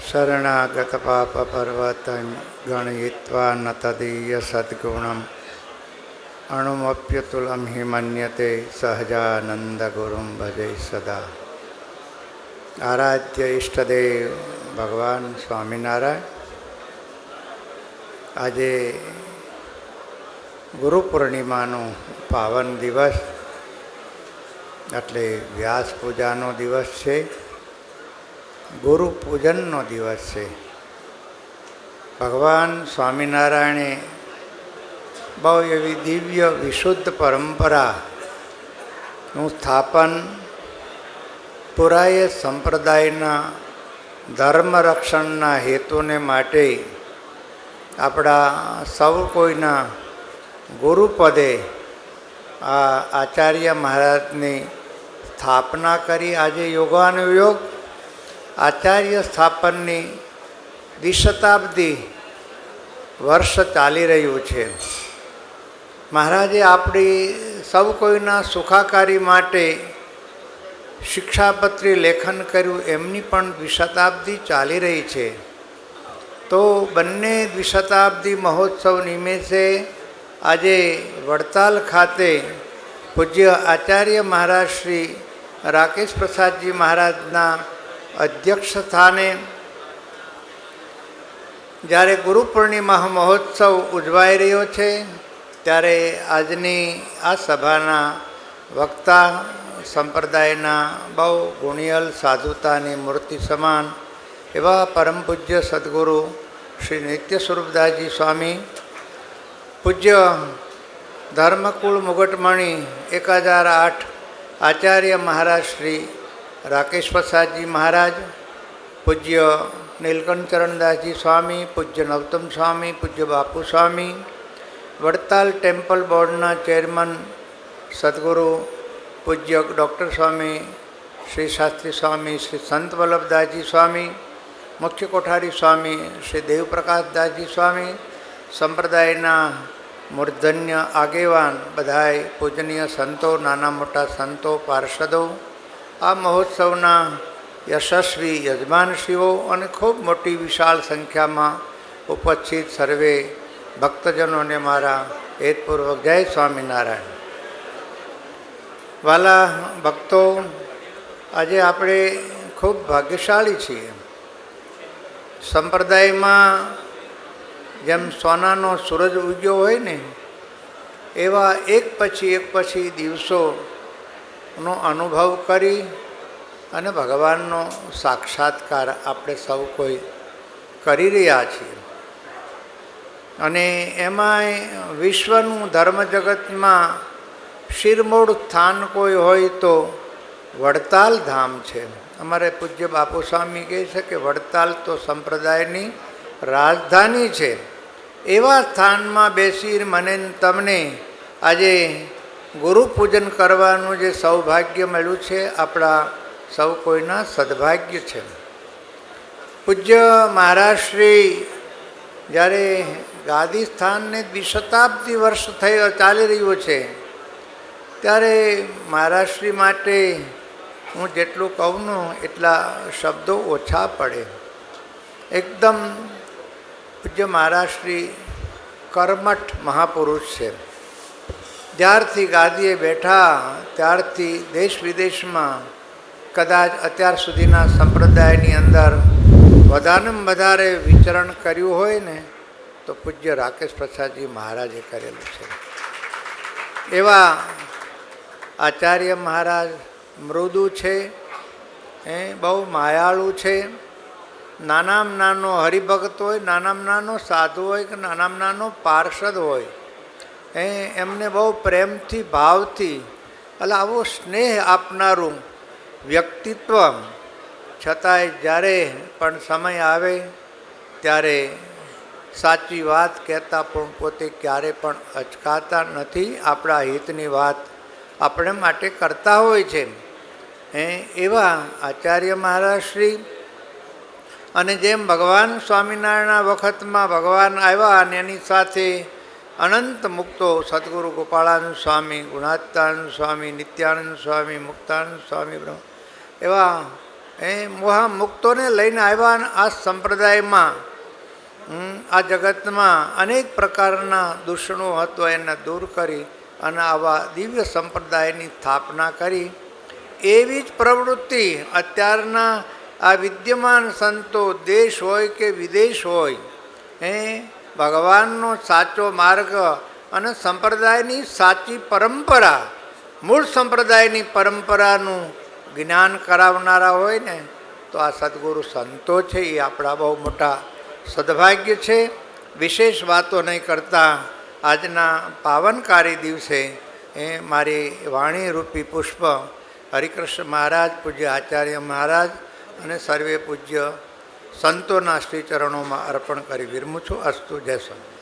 शरणागतपापपर्वतं गणयित्वा न तदीय सद्गुणम् अणुमप्यतुलं हि मन्यते सहजानंदगुरुं भजे सदा। आराध्य इष्टदेव भगवान स्वामिनारायण। આજે ગુરુ પૂર્ણિમાનો પાવન દિવસ એટલે વ્યાસ પૂજાનો દિવસ છે, ગુરુ પૂજનનો દિવસ છે. ભગવાન સ્વામિનારાયણે બહુ એવી દિવ્ય વિશુદ્ધ પરંપરાનું સ્થાપન પુરાય સંપ્રદાયના ધર્મ રક્ષણના હેતુને માટે આપણા સૌ કોઈના ગુરુપદે આ આચાર્ય મહારાજની સ્થાપના કરી. આજે યોગાનુયોગ આચાર્ય સ્થાપનની દ્વિશતાબ્દી વર્ષ ચાલી રહ્યું છે. મહારાજે આપણી સૌ કોઈના સુખાકારી માટે શિક્ષાપત્રી લેખન કર્યું, એમની પણ દ્વિશતાબ્દી ચાલી રહી છે. તો બંને દ્વિશતાબ્દી મહોત્સવ નિમિત્તે આજે વડતાલ ખાતે પૂજ્ય આચાર્ય મહારાજ શ્રી રાકેશ પ્રસાદજી મહારાજના અધ્યક્ષ સ્થાને જ્યારે ગુરુ પૂર્ણિમા મહોત્સવ ઉજવાઈ રહ્યો છે, ત્યારે આજની આ સભાના વક્તા સંપ્રદાયના બહુ ગુણિયલ સાધુતાની મૂર્તિ સમાન એવા પરમ પૂજ્ય સદગુરુ શ્રી નિત્ય સ્વરૂપદાસજી સ્વામી, પૂજ્ય ધર્મકુળ મુગટમણી 1008 આચાર્ય મહારાજ શ્રી રાકેશ પ્રસાદજી મહારાજ, પૂજ્ય નીલકંઠચરણદાસજી સ્વામી, પૂજ્ય નવતમ સ્વામી, પૂજ્ય બાપુ સ્વામી, વડતાલ ટેમ્પલ બોર્ડના ચેરમેન સદગુરુ પૂજ્ય ડૉક્ટર સ્વામી શ્રી શાસ્ત્રી સ્વામી શ્રી સંત વલ્લભદાસજી સ્વામી, મુખ્ય કોઠારી સ્વામી શ્રી દેવપ્રકાશદાસજી સ્વામી, સંપ્રદાયના મૂર્ધન્ય આગેવાન બધાય પૂજનીય સંતો, નાના મોટા સંતો, પાર્ષદો, આ મહોત્સવના યશસ્વી યજમાનશ્રીઓ અને ખૂબ મોટી વિશાળ સંખ્યામાં ઉપસ્થિત સર્વે ભક્તજનોને મારા હેતપૂર્વક જય સ્વામિનારાયણ. વાલા ભક્તો, આજે આપણે ખૂબ ભાગ્યશાળી છીએ. સંપ્રદાયમાં જેમ સોનાનો સૂરજ ઉગ્યો હોય ને, એવા એક પછી દિવસોનો અનુભવ કરી અને ભગવાનનો સાક્ષાત્કાર આપણે સૌ કોઈ કરી રહ્યા છીએ. અને એમાંય વિશ્વનું ધર્મ જગતમાં શિરમોડ સ્થાન કોઈ હોય તો વડતાલ ધામ છે. અમારે પૂજ્ય બાપુ સ્વામી કહે છે કે વડતાલ તો સંપ્રદાયની રાજધાની છે. એવા સ્થાનમાં બેસી મને તમને આજે ગુરુ પૂજન કરવાનું જે સૌભાગ્ય મળ્યું છે, આપણા સૌ કોઈના સદભાગ્ય છે. પૂજ્ય મહારાજ શ્રી જ્યારે ગાદી સ્થાનને દ્વિશતાબ્દી વર્ષ ચાલી રહ્યું છે, ત્યારે મહારાજશ્રી માટે હું જેટલું કહું ને એટલા શબ્દો ઓછા પડે. એકદમ પૂજ્ય મહારાજશ્રી કર્મઠ મહાપુરુષ છે. જ્યારથી ગાદીએ બેઠા ત્યારથી દેશ વિદેશમાં કદાચ અત્યાર સુધીના સંપ્રદાયની અંદર વધારેમાં વધારે વિચરણ કર્યું હોય ને તો પૂજ્ય રાકેશ પ્રસાદજી મહારાજે કરેલું છે. એવા આચાર્ય મહારાજ મૃદુ છે, બહુ માયાળુ છે. નાનામાં નાનો હરિભક્ત હોય, નાનામાં નાનો સાધુ હોય કે નાનામાં નાનો પાર્ષદ હોય, એમને બહુ પ્રેમથી ભાવથી એટલે આવો સ્નેહ આપનારું વ્યક્તિત્વ, છતાંય જ્યારે પણ સમય આવે ત્યારે સાચી વાત કહેતા પણ પોતે ક્યારે પણ અચકાતા નથી. આપણા હિતની વાત આપણે માટે કરતા હોય છે. એવા આચાર્ય મહારાજ શ્રી. અને જેમ ભગવાન સ્વામિનારાયણના વખતમાં ભગવાન આવ્યા અને એની સાથે અનંત મુક્તો સદગુરુ ગોપાળાનંદ સ્વામી, ગુણાત્તાનંદ સ્વામી, નિત્યાનંદ સ્વામી, મુક્તાનંદ સ્વામી, એવા એ મોહામુક્તોને લઈને આવ્યા આ સંપ્રદાયમાં. આ જગતમાં અનેક પ્રકારના દૂષણો હતો એને દૂર કરી અને આવા દિવ્ય સંપ્રદાયની સ્થાપના કરી. એવી જ પ્રવૃત્તિ અત્યારના આ વિદ્યમાન સંતો દેશ હોય કે વિદેશ હોય ભગવાનનો સાચો માર્ગ અને સંપ્રદાયની સાચી પરંપરા, મૂળ સંપ્રદાયની પરંપરાનું જ્ઞાન કરાવનારા હોય ને તો આ સદગુરુ સંતો છે. એ આપણા બહુ મોટા સદભાગ્ય છે. વિશેષ વાતો નહીં કરતા આજના પાવનકારી દિવસે મારી વાણીરૂપી પુષ્પ હરિકૃષ્ણ મહારાજ, પૂજ્ય આચાર્ય મહારાજ અને સર્વે પૂજ્ય સંતોના શ્રી ચરણોમાં અર્પણ કરી વિરમું છું. અસ્તુ. જય સ્વામી.